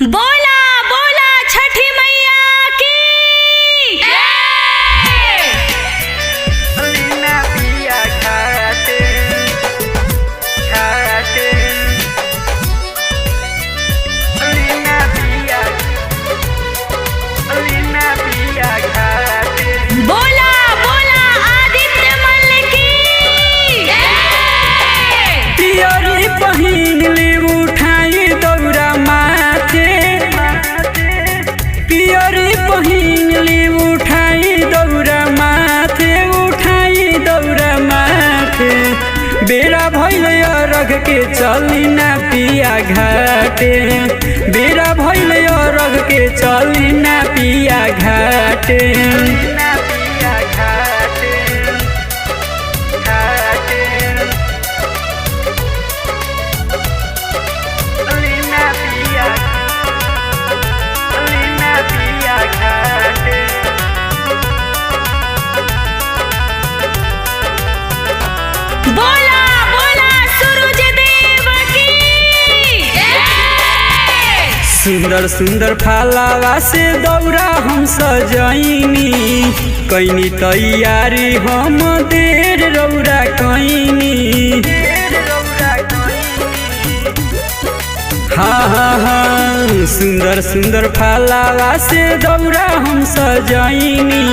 बोला बोला छठी मैया की बोला बोला आदित्य मल की पियरी पहिन ली उठाई दौरा माथे, पियरी पहिन ली उठाई दौरा माथे, उठाई दौरा माथे। बेरा भइल अरघ के चली ना पिया घाटे, बेरा भइल अरघ के चली ना पिया घाटे। बोला बोला सूरज देव की सुंदर सुंदर फालावा से दौरा हम सजैनी, कैनी तैयारी हम देर रौरा कैनी। हाँ हाँ हाँ, सुंदर सुंदर फालावा से दौरा हम सजैनी,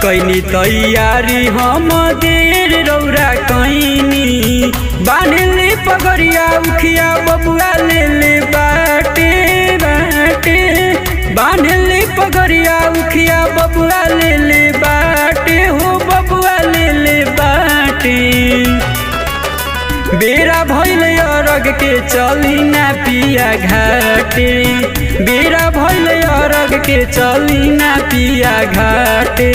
कैनी तैयारी हम देर रौरा कैनी। बांधले पगड़िया उखिया बबुआ ले ले बाटे बाटे, बांधले पगड़िया उखिया बबुआ ले ले बाटे, हो बबुआ ले ले बाटे। बेरा भइल अरघ के चली ना पिया घाटे, बेरा भइल अरघ के चली ना पिया घाटे।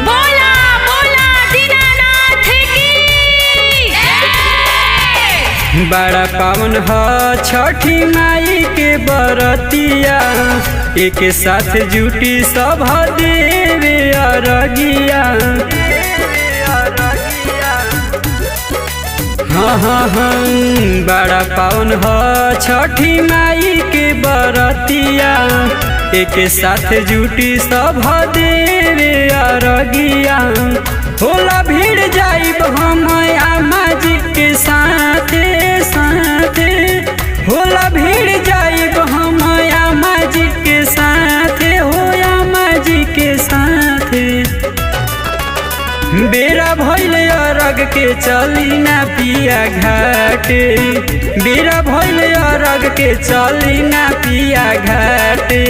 बोला बोला दीनानाथ की बड़ा पावन ह छठी माई के बरतिया, एक साथ जुटी सब देवे अरगिया। हाँ हाँ हाँ, बड़ा पावन ह छठी माई के बरतिया, एक साथ जुटी सब देवे अरगिया। होला भीड़ जाइब हम आमा जी के साथे साथे, होला भीड़ जाइब हम आमा जी के साथे, हो आमा जी के साथे। बेरा भइल अरघ के चली ना पिया घाटे, बेरा भइल अरघ के चली ना पिया घाटे।